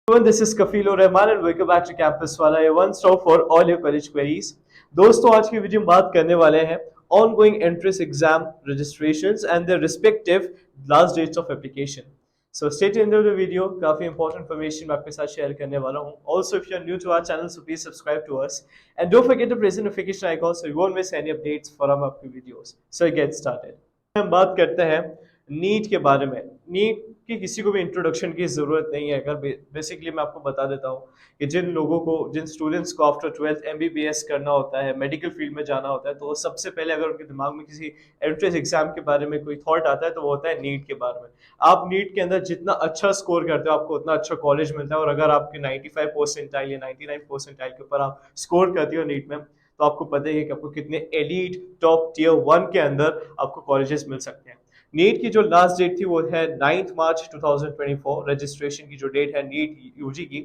Everyone, this is Kafilo Rahman and welcome back to Campus Wala, a one stop for all your college queries. दोस्तों आज की video में बात करने वाले हैं ongoing entrance exam registrations and their respective last dates of application. So stay tuned to the video. काफी important information मैं आपके साथ share करने वाला हूँ. Also, if you are new to our channel, so please subscribe to us and don't forget to press the notification icon so you won't miss any updates from our videos. So get started. हम बात करते हैं NEET के बारे में। NEET की किसी को भी इंट्रोडक्शन की ज़रूरत नहीं है। अगर बेसिकली मैं आपको बता देता हूँ कि जिन स्टूडेंट्स को आफ्टर 12th एमबीबीएस करना होता है, मेडिकल फील्ड में जाना होता है, तो वो सबसे पहले अगर उनके दिमाग में किसी एंट्रेंस एग्जाम के बारे में कोई थॉट आता है तो वो होता है नीट के बारे में। आप नीट के अंदर जितना अच्छा स्कोर करते हो आपको उतना अच्छा कॉलेज मिलता है, और अगर आपके 95 परसेंटाइल या 99 परसेंटाइल के ऊपर आप स्कोर करते हो नीट में, तो आपको पता ही है कि आपको कितने एलीट टॉप टियर 1 के अंदर आपको कॉलेजेस मिल सकते हैं। नीट की जो लास्ट डेट थी वो है 9 मार्च 2024। रजिस्ट्रेशन की जो डेट है नीट यूजी की,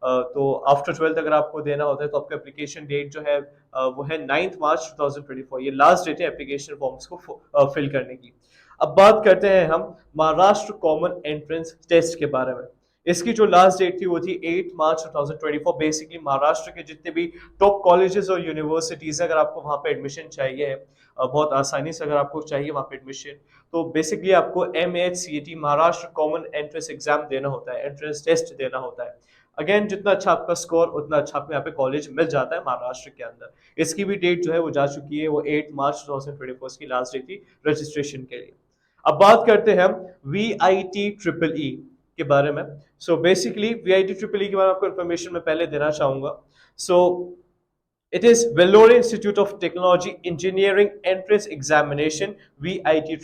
तो आफ्टर 12th अगर आपको देना होता है तो आपका एप्लीकेशन डेट जो है वो है 9 मार्च 2024। ये लास्ट डेट है एप्लीकेशन फॉर्म्स को फिल करने की। अब बात करते हैं हम महाराष्ट्र कॉमन एंट्रेंस टेस्ट के बारे में। इसकी जो लास्ट डेट थी वो थी 8 मार्च 2024। बेसिकली महाराष्ट्र के जितने भी टॉप कॉलेजेस और यूनिवर्सिटीज, अगर आपको वहाँ पे एडमिशन चाहिए बहुत आसानी से, अगर आपको चाहिए वहाँ पे एडमिशन, तो बेसिकली आपको MHCET Maharashtra common entrance exam देना होता है, एंट्रेंस टेस्ट देना होता है। अगेन जितना अच्छा आपका स्कोर उतना अच्छा आपको यहाँ पे कॉलेज मिल जाता है महाराष्ट्र के अंदर। इसकी भी डेट जो है वो जा चुकी है, वो 8 मार्च 2024 की लास्ट डेट थी रजिस्ट्रेशन के लिए। अब बात करते हैं हम VIT के बारे में। सो बेसिकली VIT के बारे में आपको इन्फॉर्मेशन मैं पहले देना चाहूंगा। सो it is Vellore Institute of Technology Engineering Entrance Examination, VIT.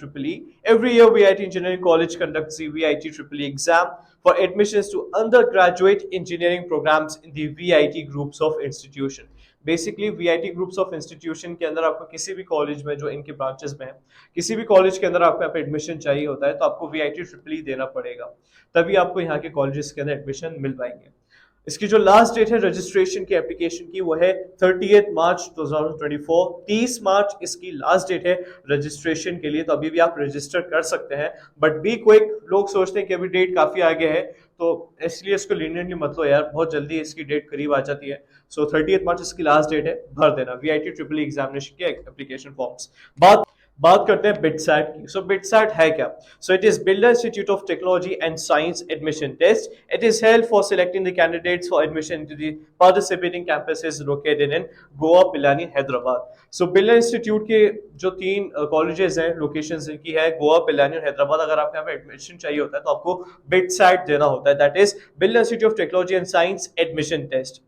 Every year, VIT Engineering College conducts the VIT exam for admissions to undergraduate engineering programs in the VIT groups of institution. Basically VIT groups of institution के अंदर आपको किसी भी college में, जो इनके branches में है, किसी भी कॉलेज के अंदर आपको यहाँ पे एडमिशन चाहिए होता है तो आपको VIT देना पड़ेगा, तभी आपको यहाँ के कॉलेजेस के अंदर एडमिशन मिल पाएंगे। इसकी जो लास्ट डेट है रजिस्ट्रेशन की एप्लीकेशन की वो है 30 मार्च 2024। 30 मार्च इसकी लास्ट डेट है रजिस्ट्रेशन के लिए, तो अभी भी आप रजिस्टर कर सकते हैं, बट बी क्विक। लोग सोचते हैं कि अभी डेट काफी आगे है, तो इसलिए इसको लीनियंटली मत लो यार, बहुत जल्दी इसकी डेट करीब आ जाती है। सो 30 मार्च इसकी लास्ट डेट है, भर देना VIT एग्जामिनेशन के एप्लीकेशन फॉर्म्स। बात करते हैं बिटसैट की। सो बिटसैट है क्या? So it is Birla institute of technology and science admission test. It is held for selecting the candidates for admission to the participating campuses located in Goa, Pilani, Hyderabad. So Birla institute के जो 3 colleges हैं, locations इनकी है गोवा, पिलानी और हैदराबाद। अगर आपको यहाँ पे एडमिशन चाहिए होता है तो आपको बिटसैट देना होता है, that is Birla institute of technology and science admission test.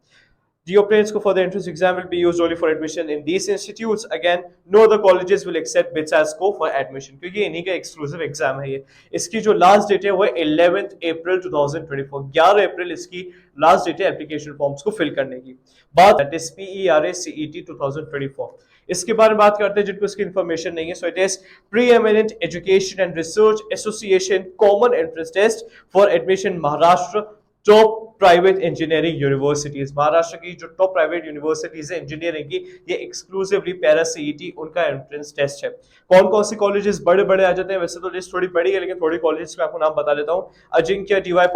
The openings for the entrance exam will be used only for admission in these institutes. Again, no other colleges will accept bids as scope for admission, क्योंकि इन्हीं का exclusive exam है ये। इसकी जो last date है वो 11 अप्रैल 2024। 11 अप्रैल इसकी लास्ट डेट है एप्लीकेशन फॉर्म्स को फिल करने की। बात PERA CET 2024, इसके बारे में बात करते हैं जिनको इसकी इन्फॉर्मेशन नहीं है। So it is preeminent education and research association common entrance test for admission Maharashtra top private engineering universities. Maharashtra की जो टॉप प्राइवेट यूनिवर्सिटीज है इंजीनियरिंग की, ये एक्सक्लूसिवली पैरा CET उनका एंट्रेंस टेस्ट है। कौन कौन से कॉलेजेस बड़े बड़े आ जाते हैं, वैसे तो लिस्ट थोड़ी बड़ी है लेकिन थोड़ी कॉलेजेस का आपको नाम बता देता हूँ। Ajinkya DY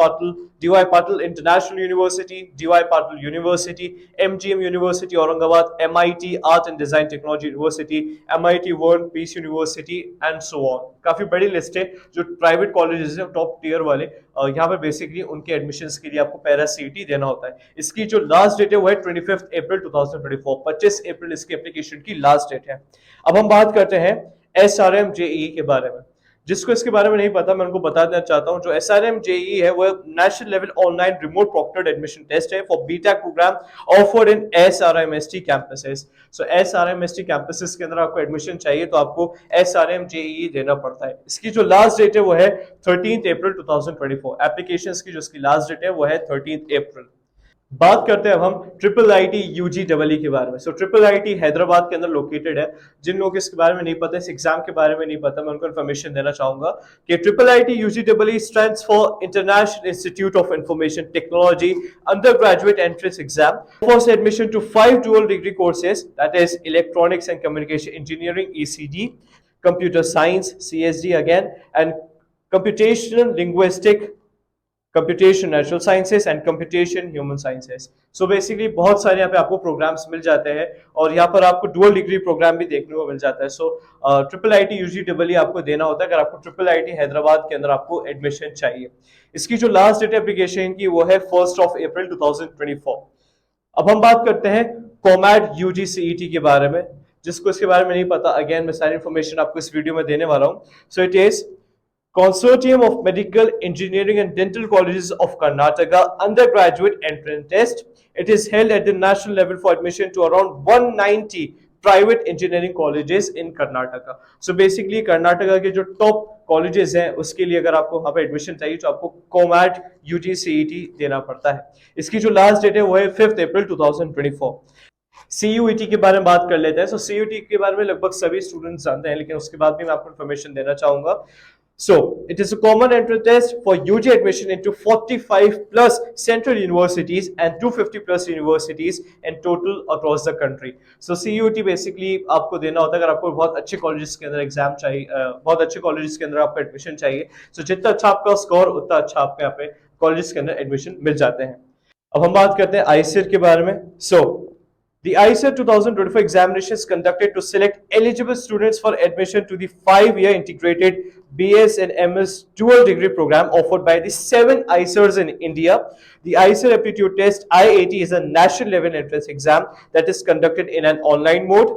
Patil international university, DY Patil university, MGM university Aurangabad, MIT art and design technology university, MIT world peace university and so on. काफी बड़ी लिस्ट है जो प्राइवेट कॉलेजेस है टॉप टियर वाले। यहाँ पे बेसिकली उनके एडमिशंस के लिए आपको पैरा CET देना होता है। इसकी जो लास्ट डेट है वो है 25 अप्रैल 2024। 25 अप्रैल इसकी एप्लीकेशन की लास्ट डेट है। अब हम बात करते हैं SRM JEE के बारे में। जिसको इसके बारे में नहीं पता, मैं उनको बता देना चाहता हूं। जो SRM JEE है वो national level online remote proctored admission test है for BTech program offered in SRMST campuses. So SRMST campuses के अंदर आपको एडमिशन चाहिए तो आपको SRM JEE देना पड़ता है। इसकी जो लास्ट डेट है वो है 13 अप्रैल 2024। एप्लीकेशंस की जो इसकी लास्ट डेट है वो है 13 अप्रैल। बात करते हैं अब हम IIIT UGEE के बारे में। सो IIIT हैदराबाद के अंदर लोकेटेड है। जिन लोग इसके बारे में नहीं पता, इस एग्जाम के बारे में नहीं पता, मैं उनको इन्फॉर्मेशन देना चाहूंगा कि IIIT UGEE stands for international institute of information technology undergraduate entrance exam for admission to 5 dual degree courses, that is electronics and communication engineering ECD, computer science CSD again, and computational linguistic computation natural sciences and computation human sciences. So basically बहुत सारे यहाँ पे आपको programmes मिल जाते हैं और यहाँ पर आपको डुअल डिग्री प्रोग्राम भी देखने को मिल जाता है। So triple IT UG double आपको देना होता है अगर आपको ट्रिपल आईटी हैदराबाद के अंदर आपको एडमिशन चाहिए। इसकी जो लास्ट डेट एप्लीकेशन की वो है 1 अप्रैल 2024। अब हम बात करते हैं कॉमैट यूजी सीईटी के बारे में। जिसको इसके बारे में नहीं पता, अगेन मैं सारी इंफॉर्मेशन आपको इस वीडियो में देने वाला हूँ। सो it is Consortium of Medical Engineering and Dental Colleges of Karnataka undergraduate entrance test. It is held at the national level for admission to around 190 private engineering colleges in Karnataka. So basically Karnataka के जो top colleges हैं उसके लिए अगर आपको वहां पे admission चाहिए तो आपको कॉमैट यूजी सीईटी देना पड़ता है। इसकी जो लास्ट डेट है वो है 5 अप्रैल 2024। सीयूईटी के बारे में बात कर लेते हैं। सो सीयूईटी के बारे में लगभग सभी स्टूडेंट्स जानते हैं, लेकिन उसके बाद भी मैं आपको इन्फॉर्मेशन देना चाहूंगा। So, it is a common entrance test for UG admission into 45 plus central universities and 250 plus universities in total across the country. So, CUT basically आपको देना होता है अगर आपको बहुत अच्छे कॉलेजेस के अंदर एग्जाम चाहिए, बहुत अच्छे कॉलेजेस के अंदर आपको एडमिशन चाहिए। So, जितना अच्छा आपका स्कोर उतना अच्छा आपके यहाँ पे कॉलेजेस के अंदर एडमिशन मिल जाते हैं। अब हम बात करते हैं आईसीआर के बारे में। So, the ICER 2024 examination is conducted to select eligible students for admission to the 5-year integrated BS and MS dual degree program offered by the 7 ICERs in India. The ICER aptitude test IAT is a national level entrance exam that is conducted in an online mode.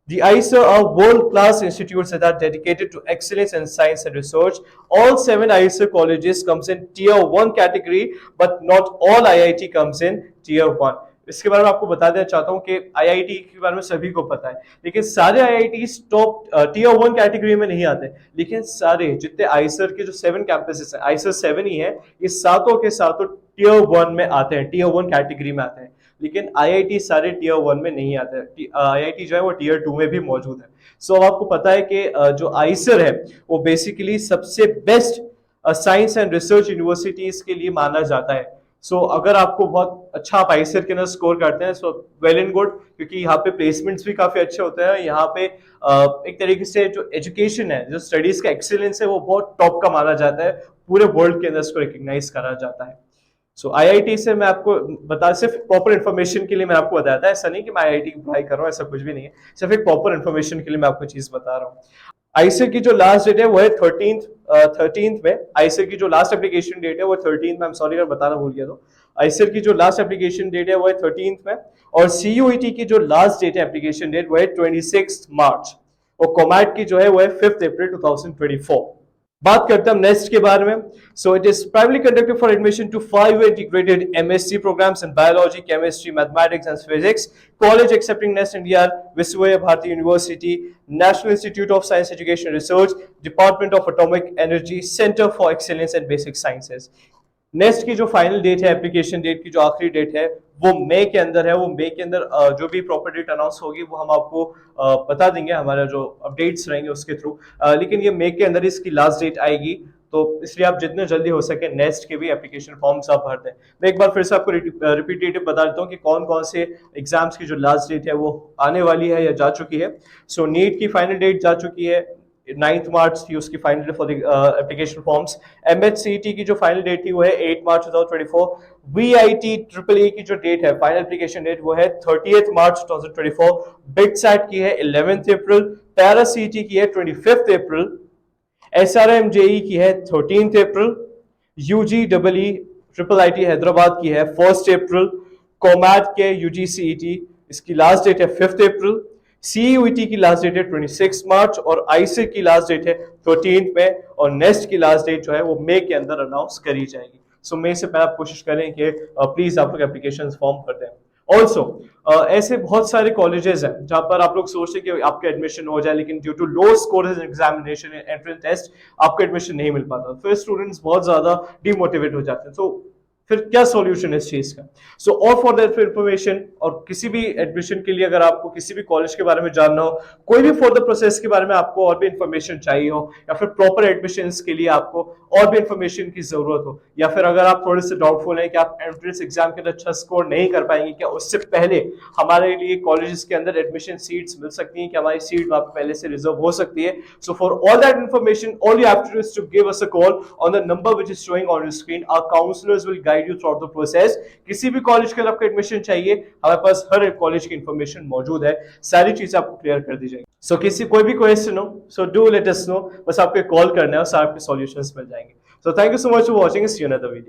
The ICER are world-class institutes that are dedicated to excellence in science and research. All 7 ICER colleges comes in Tier 1 category, but not all IIT comes in Tier 1. इसके बारे में आपको बता देना चाहता हूं कि IIT के बारे में सभी को पता है, लेकिन सारे आईआईटी टॉप टीयर 1 कैटेगरी में नहीं आते। लेकिन सारे जितने आईसर के जो 7 कैंपसेस हैं, आईसर 7 ही है, ये सातों के सातों टीयर 1 में आते हैं, टीयर 1 कैटेगरी में आते हैं। लेकिन आईआईटी सारे टीयर 1 में नहीं आते हैं, आईआईटी जो है वो टीयर 2 में भी मौजूद है। सो अब आपको पता है कि जो आईसर है वो बेसिकली सबसे best science and research universities के लिए माना जाता है। सो अगर आपको बहुत अच्छा आप आईसीआर के अंदर स्कोर करते हैं सो वेल एंड गुड, क्योंकि यहाँ पे प्लेसमेंट्स भी काफी अच्छे होते हैं। यहाँ पे एक तरीके से जो एजुकेशन है, जो स्टडीज का एक्सीलेंस है वो बहुत टॉप का माना जाता है, पूरे वर्ल्ड के अंदर इसको रिकॉग्नाइज करा जाता है। सो आईआईटी से मैं आपको बता, सिर्फ प्रॉपर इन्फॉर्मेशन के लिए मैं आपको बताया था, ऐसा नहीं कि मैं आईआईटी की पढ़ाई कर रहा हूँ, ऐसा कुछ भी नहीं है, सिर्फ एक प्रॉपर इन्फॉर्मेशन के लिए मैं आपको चीज बता रहा हूँ। आईसीआर की जो लास्ट डेट है वो है 13th में। आईसीआर की जो लास्ट एप्लीकेशन डेट है वो 13th में, आई एम सॉरी अगर बताना भूल गया तो। आईसीआर की जो लास्ट एप्लीकेशन डेट है वो है 13th में, और सीयूईटी की जो लास्ट डेट है एप्लीकेशन डेट वो है 26 मार्च, और कॉमैट की जो है वो है 5 अप्रैल 2024। बात करते हैं हम नेस्ट के बारे में। So it is primary conducted for admission to 5 integrated MSc programs in biology, chemistry, mathematics and physics. College accepting NEST India, Vishwa Bharati university, national institute of science education research, department of atomic energy, centre for excellence and basic sciences. Next की जो final date है, application date की जो आखिरी date है वो मई के अंदर है। वो मई के अंदर जो भी प्रॉपर डेट अनाउंस होगी वो हम आपको बता देंगे, हमारा जो अपडेट्स रहेंगे उसके थ्रू। लेकिन ये मई के अंदर इसकी लास्ट डेट आएगी, तो इसलिए आप जितने जल्दी हो सके नेक्स्ट के भी एप्लीकेशन फॉर्म्स आप भर दें। मैं एक बार फिर से आपको रिपीटेटिव बता देता हूँ कि कौन कौन से एग्जाम्स की जो लास्ट डेट है वो आने वाली है या जा चुकी है। सो नीट की फाइनल डेट जा चुकी है, 9 मार्च थी उसकी final date for the application forms. MHCET की जो फाइनल डेट थी वो है 8 मार्च 2024। वीआईटी ट्रिपल ए की जो डेट है, फाइनल एप्लीकेशन डेट वो है 30 मार्च 2024। बिटसैट की है 11 अप्रैल। पैरासीटी की है 25 अप्रैल। एसआरएम जेई की है 13 April. UG double E triple IT Hyderabad की है 1 अप्रैल। कॉमैट के यूजीसीईटी इसकी लास्ट डेट है 5 अप्रैल। सीयूईटी की लास्ट डेट है 26 मार्च, और आईसीआर की लास्ट डेट है 13 में, और नेक्स्ट की लास्ट डेट जो है वो मई के अंदर अनाउंस करी जाएगी। सो मई से पहले आप कोशिश करें कि प्लीज आप लोग एप्लीकेशन फॉर्म कर दें। ऑल्सो ऐसे बहुत सारे कॉलेजेस हैं जहां पर आप लोग सोचते हैं कि आपका एडमिशन हो जाए, लेकिन due to low score examination entrance test आपको एडमिशन नहीं मिल पाता, फिर स्टूडेंट्स बहुत ज्यादा डिमोटिवेट हो जाते हैं। सो फिर क्या सॉल्यूशन है इस चीज का। सो और फॉर दैट इंफॉर्मेशन, और किसी भी एडमिशन के लिए अगर आपको किसी भी कॉलेज के बारे में जानना हो, कोई भी फॉर द प्रोसेस के बारे में आपको और भी इंफॉर्मेशन चाहिए हो, या फिर प्रॉपर एडमिशन के लिए आपको और भी इंफॉर्मेशन की जरूरत हो, या फिर अगर आप थोड़े से डाउटफुल हैं कि आप एंट्रेंस एग्जाम के अंदर अच्छा स्कोर नहीं कर पाएंगे, क्या उससे पहले हमारे लिए कॉलेजेस के अंदर एडमिशन सीट्स मिल सकती हैं, कि हमारी सीट वहां पे पहले से रिजर्व हो सकती है। So for all that information, all you have to do is to give us a call on the number which is showing on your screen. Our counsellors will guide you throughout the process. किसी भी college के अंदर आपको admission चाहिए, हमारे पास हर एक college की information मौजूद है, सारी चीजें आपको क्लियर कर दी जाएगी। सो किसी कोई भी क्वेश्चन हो, so do let us know, बस आपको कॉल करना है और सारे आपके सॉल्यूशंस मिल जाएंगे। So thank you so much for watching, see you in another video.